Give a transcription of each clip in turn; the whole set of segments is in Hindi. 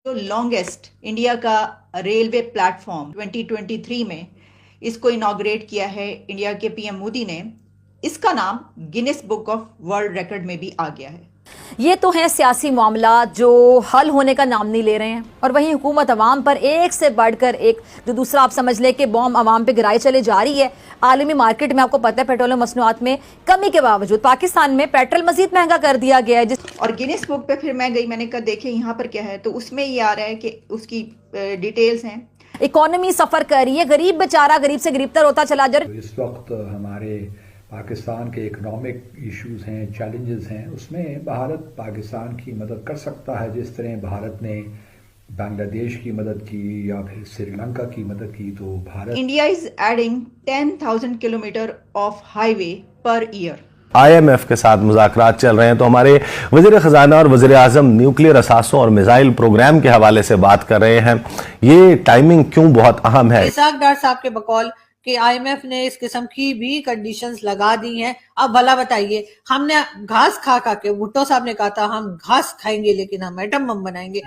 जो लॉन्गेस्ट इंडिया का रेलवे प्लेटफॉर्म 2023 में इसको इनॉग्रेट किया है इंडिया के पीएम मोदी ने। इसका नाम Guinness book of world record में भी आ गया है। ये तो है सियासी मामला जो हल होने का नाम नहीं ले रहे हैं, और वहीं हुकूमत अवाम पर एक से बढ़कर एक जो दूसरा आप समझ ले कि बॉम्ब अवाम पे गिराई चले जा रही है। आलमी मार्केट में आपको पता है पेट्रोलियम मसनूआत में कमी के बावजूद पाकिस्तान में पेट्रोल मजीद महंगा कर दिया गया है। और गिनीज बुक पे फिर मैं गई, मैंने कहा देखे यहाँ पर क्या है, तो उसमें ये आ रहा है कि उसकी डिटेल्स हैं। इकोनॉमी सफर कर रही है, गरीब बेचारा गरीब से गरीबतर होता चला जा रहा है। इस वक्त हमारे पाकिस्तान के इकोनॉमिक इश्यूज हैं, चैलेंजेस हैं, उसमें भारत पाकिस्तान की मदद कर सकता है। जिस तरह भारत ने बांग्लादेश की मदद की या फिर श्रीलंका की मदद की, तो Bharat India is adding 10,000 kilometre of highway per year. IMF के साथ मुज़ाकरात चल रहे हैं, तो हमारे वज़ीर ख़जाना और वज़ीर आज़म न्यूक्लियर असासों और मिसाइल प्रोग्राम के हवाले से बात कर रहे हैं। ये टाइमिंग क्यों बहुत अहम है? इसाक डार साहब के बकौल कि IMF ने इस किस्म की भी कंडीशंस लगा दी हैं। अब भला बताइए, हमने घास खा खा के, भुट्टो साहब ने कहा था हम घास खाएंगे लेकिन हम एटम बम बनाएंगे।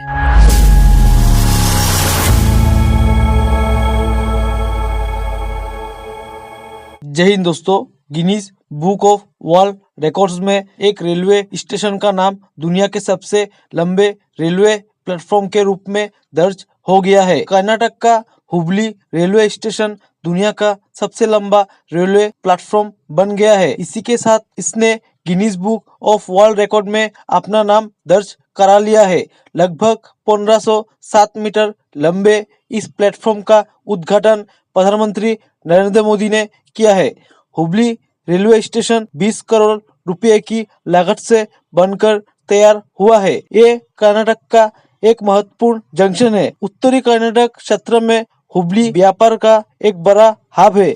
जय हिंद दोस्तों। Guinness book of world records में एक रेलवे स्टेशन का नाम दुनिया के सबसे लंबे रेलवे प्लेटफॉर्म के रूप में दर्ज हो गया है। कर्नाटक का हुबली रेलवे स्टेशन दुनिया का सबसे लंबा रेलवे प्लेटफॉर्म बन गया है। इसी के साथ इसने Guinness book of world record में अपना नाम दर्ज करा लिया है। लगभग 1507 मीटर लंबे इस प्लेटफॉर्म का उद्घाटन प्रधानमंत्री नरेंद्र मोदी ने किया है। हुबली रेलवे स्टेशन 20 करोड़ रुपए की लागत से बनकर तैयार हुआ है। ये कर्नाटक का एक महत्वपूर्ण जंक्शन है। उत्तरी कर्नाटक क्षेत्र में हुबली व्यापार का एक बड़ा हब है।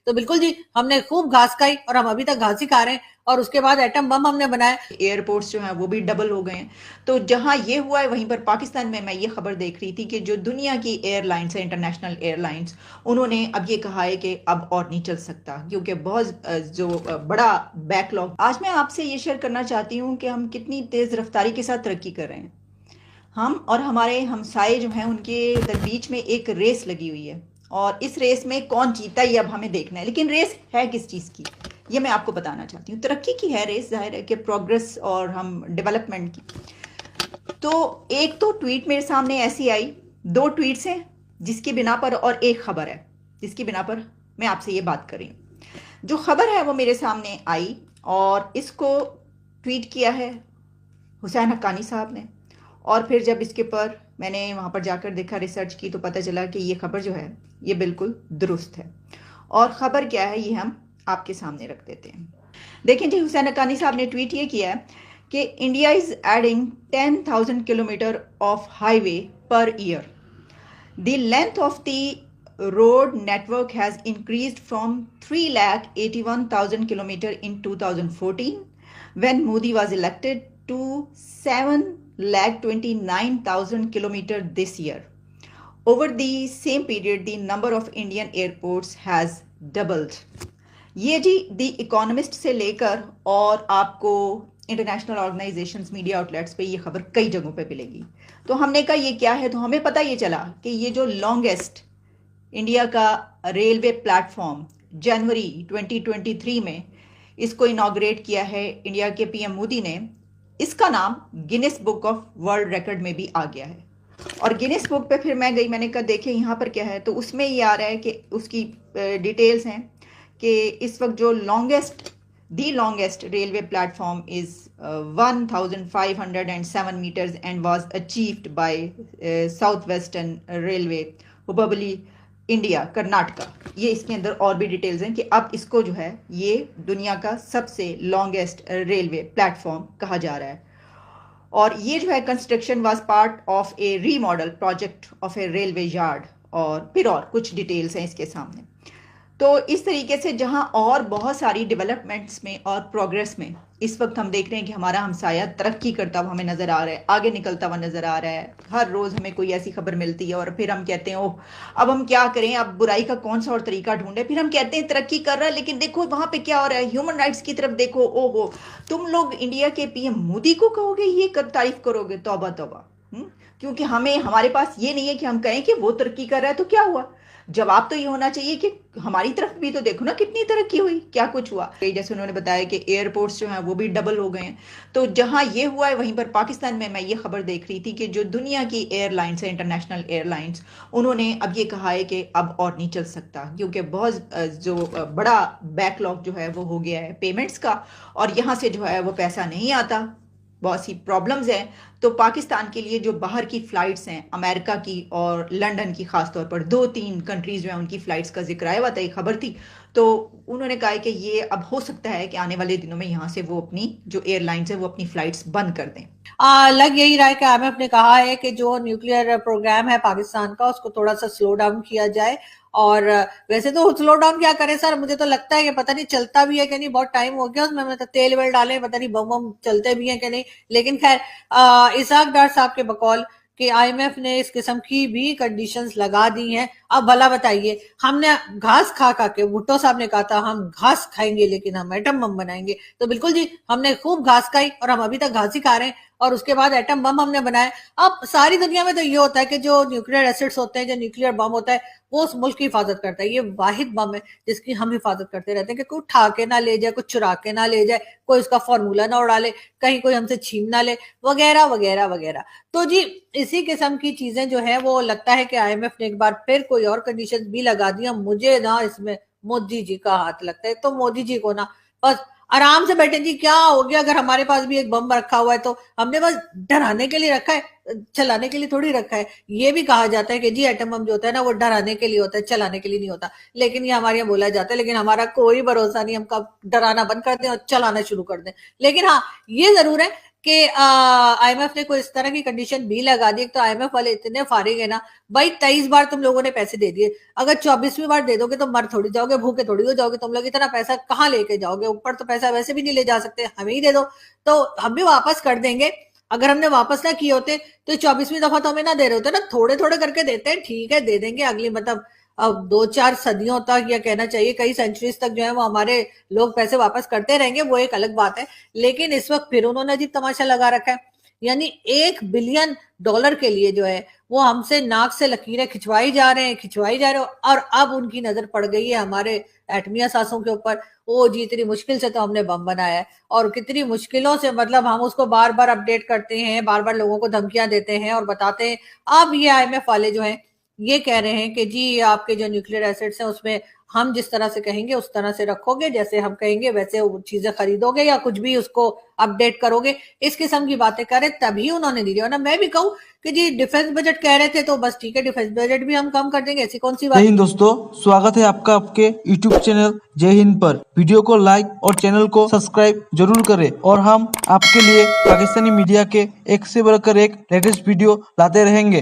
तो बिल्कुल जी, हमने खूब घास खाई और हम अभी तक घास ही खा रहे हैं, और उसके बाद एटम बम हमने बनाया। एयरपोर्ट्स जो हैं वो भी डबल हो गए हैं। तो जहां ये हुआ है वहीं पर पाकिस्तान में मैं ये खबर देख रही थी कि जो दुनिया की एयरलाइंस है, इंटरनेशनल एयरलाइंस, उन्होंने अब ये कहा है कि अब और नहीं चल सकता क्योंकि बहुत जो बड़ा बैकलॉग। आज मैं आपसे ये शेयर करना चाहती हूँ कि हम कितनी तेज रफ्तारी के साथ तरक्की कर रहे हैं। हम और हमारे हमसाए जो हैं उनके बीच में एक रेस लगी हुई है, और इस रेस में कौन जीता ये अब हमें देखना है। लेकिन रेस है किस चीज़ की, ये मैं आपको बताना चाहती हूँ। तरक्की की है रेस, जाहिर है कि प्रोग्रेस और हम डेवलपमेंट की। तो एक तो ट्वीट मेरे सामने ऐसी आई, 2 ट्वीट्स हैं जिसकी बिना पर, और एक खबर है जिसकी बिना पर मैं आपसे ये बात कर रही हूँ। जो खबर है वो मेरे सामने आई और इसको ट्वीट किया है हुसैन हक्कानी साहब ने, और फिर जब इसके पर मैंने वहाँ पर जाकर देखा, रिसर्च की, तो पता चला कि ये खबर जो है ये बिल्कुल दुरुस्त है। और ख़बर क्या है ये हम आपके सामने रख देते हैं। देखें जी, हुसैन हक्कानी साहब ने ट्वीट ये किया है कि India is adding 10,000 kilometre of highway per year. The length of the road network has increased from 3,81,000 kilometre in 2014 when Modi was elected to 7,29,000 kilometers this year. Over the same period, the number of Indian airports has doubled. ये जी द इकोनॉमिस्ट से लेकर और आपको इंटरनेशनल ऑर्गेनाइजेशंस, मीडिया आउटलेट्स पे ये खबर कई जगहों पे मिलेगी। तो हमने कहा ये क्या है, तो हमें पता ये चला कि ये जो लॉन्गेस्ट इंडिया का रेलवे प्लेटफॉर्म जनवरी 2023 में इसको इनॉग्रेट किया है इंडिया के पीएम मोदी ने। इसका नाम Guinness book of world record में भी आ गया है। और गिनीज बुक पे फिर मैं गई, मैंने कहा देखे यहाँ पर क्या है, तो उसमें ये आ रहा है कि उसकी डिटेल्स हैं कि इस वक्त जो the longest railway platform is 1,507 metres and was achieved by south western railway, Hubli India, Karnataka. ये इसके अंदर और भी डिटेल्स हैं कि अब इसको जो है ये दुनिया का सबसे लॉन्गेस्ट रेलवे प्लेटफॉर्म कहा जा रहा है। और ये जो है construction was part of A remodel project of A railway yard, और फिर और कुछ डिटेल्स हैं इसके सामने। तो इस तरीके से जहां और बहुत सारी डेवलपमेंट्स में और प्रोग्रेस में इस वक्त हम देख रहे हैं कि हमारा हमसाया तरक्की करता हुआ हमें नज़र आ रहा है, आगे निकलता हुआ नज़र आ रहा है। हर रोज़ हमें कोई ऐसी खबर मिलती है और फिर हम कहते हैं ओह अब हम क्या करें, अब बुराई का कौन सा और तरीका ढूंढे। फिर हम कहते हैं तरक्की कर रहा है, लेकिन देखो वहाँ पे क्या हो रहा है, ह्यूमन राइट्स की तरफ देखो। ओहो, तुम लोग इंडिया के पीएम मोदी को कहोगे ये तारीफ करोगे, तौबा तौबा। क्योंकि हमारे पास ये नहीं है कि हम कहें कि वो तरक्की कर रहा है तो क्या हुआ। जवाब तो ये होना चाहिए कि हमारी तरफ भी तो देखो ना कितनी तरक्की हुई, क्या कुछ हुआ। जैसे उन्होंने बताया कि एयरपोर्ट्स जो हैं वो भी डबल हो गए हैं। तो जहां ये हुआ है वहीं पर पाकिस्तान में मैं ये खबर देख रही थी कि जो दुनिया की एयरलाइंस है, इंटरनेशनल एयरलाइंस, उन्होंने अब ये कहा है कि अब और नहीं चल सकता, क्योंकि बहुत जो बड़ा बैकलॉग जो है वो हो गया है पेमेंट्स का, और यहाँ से जो है वो पैसा नहीं आता, बहुत सी प्रॉब्लम्स हैं। तो पाकिस्तान के लिए जो बाहर की फ़्लाइट्स हैं, अमेरिका की और लंदन की ख़ास तौर पर 2-3 कंट्रीज़ जो हैं उनकी फ़्लाइट्स का ज़िक्र आया हुआ था, एक खबर थी। तो उन्होंने कहा है कि ये अब हो सकता है कि आने वाले दिनों में यहाँ से वो अपनी जो एयरलाइंस है वो अपनी फ़्लाइट्स बंद कर दें। लग यही रहा है कि आईएमएफ ने कहा है कि जो न्यूक्लियर प्रोग्राम है पाकिस्तान का उसको थोड़ा सा स्लो डाउन किया जाए। और वैसे तो स्लो डाउन क्या करें सर, मुझे तो लगता है कि पता नहीं चलता भी है कि नहीं, बहुत टाइम हो गया उसमें, मतलब तेल वेल डाले, पता नहीं बम बम चलते भी हैं कि नहीं। लेकिन खैर इसाक डार साहब के बकौल कि आईएमएफ ने इस किस्म की भी कंडीशंस लगा दी हैं। अब भला बताइए, हमने घास खा खा के, भुट्टो साहब ने कहा था हम घास खाएंगे लेकिन हम एटम बम बनाएंगे, तो बिल्कुल जी हमने खूब घास खाई और हम अभी तक घास ही खा रहे हैं, और उसके बाद एटम बम हमने बनाया। अब सारी दुनिया में तो ये होता है कि जो न्यूक्लियर एसिड्स होते हैं, जो न्यूक्लियर बम होता है, वो उस मुल्क की हिफाजत करता है। ये वाहिद बम है जिसकी हम हिफाजत करते रहते हैं कि कोई उठा के ना ले जाए, कोई चुरा के ना ले जाए, कोई उसका फॉर्मूला ना उड़ा ले, कहीं कोई हमसे छीन ना ले, वगैरह वगैरह वगैरह। तो जी इसी किस्म की चीजें जो है वो लगता है कि आईएमएफ ने एक बार फिर कोई और कंडीशन भी लगा दिया। मुझे ना इसमें मोदी जी का हाथ लगता है। तो मोदी जी को ना बस आराम से बैठे जी, क्या हो गया, अगर हमारे पास भी एक बम रखा हुआ है तो हमने बस डराने के लिए रखा है, चलाने के लिए थोड़ी रखा है। ये भी कहा जाता है कि जी एटम बम जो होता है ना वो डराने के लिए होता है, चलाने के लिए नहीं होता। लेकिन ये हमारे यहाँ बोला जाता है, लेकिन हमारा कोई भरोसा नहीं, हम कब डराना बंद कर दें और चलाना शुरू कर दें। लेकिन हाँ ये जरूर है कि आईएमएफ ने कोई इस तरह की कंडीशन भी लगा दी। तो आईएमएफ वाले इतने फारिग है ना भाई, 23 बार तुम लोगों ने पैसे दे दिए, अगर 24वीं बार दे दोगे तो मर थोड़ी जाओगे, भूखे थोड़ी हो जाओगे, तुम लोग इतना पैसा कहाँ लेके जाओगे, ऊपर तो पैसा वैसे भी नहीं ले जा सकते, हमें ही दे दो तो हम भी वापस कर देंगे। अगर हमने वापस ना किए होते तो 24वीं दफा तो हमें ना दे रहे होते ना, थोड़े थोड़े करके देते हैं, ठीक है दे देंगे अगली, मतलब अब 2-4 सदियों तक, या कहना चाहिए कई सेंचुरीज तक जो है वो हमारे लोग पैसे वापस करते रहेंगे, वो एक अलग बात है। लेकिन इस वक्त फिर उन्होंने अजीब तमाशा लगा रखा है, यानी $1 बिलियन के लिए जो है वो हमसे नाक से लकीरें खिंचवाई जा रहे हैं, और अब उनकी नजर पड़ गई है हमारे एटमी असासों के ऊपर। ओ जी इतनी मुश्किल से तो हमने बम बनाया है, और कितनी मुश्किलों से, मतलब हम उसको बार बार अपडेट करते हैं, बार बार लोगों को धमकियां देते हैं और बताते हैं। अब ये आईएमएफ वाले जो हैं ये कह रहे हैं कि जी आपके जो न्यूक्लियर एसिड्स हैं उसमें हम जिस तरह से कहेंगे उस तरह से रखोगे, जैसे हम कहेंगे वैसे वो चीजें खरीदोगे या कुछ भी उसको अपडेट करोगे, इस किस्म की बातें करें, तभी उन्होंने दी। ना मैं भी कहूं कि जी डिफेंस बजट कह रहे थे तो बस ठीक है, डिफेंस बजट भी हम कम कर देंगे, ऐसी कौन सी बात। जय हिंद दोस्तों, स्वागत है आपका आपके YouTube चैनल जय हिंद पर। वीडियो को लाइक और चैनल को सब्सक्राइब जरूर करें, और हम आपके लिए पाकिस्तानी मीडिया के एक से बढ़कर एक लेटेस्ट वीडियो लाते रहेंगे।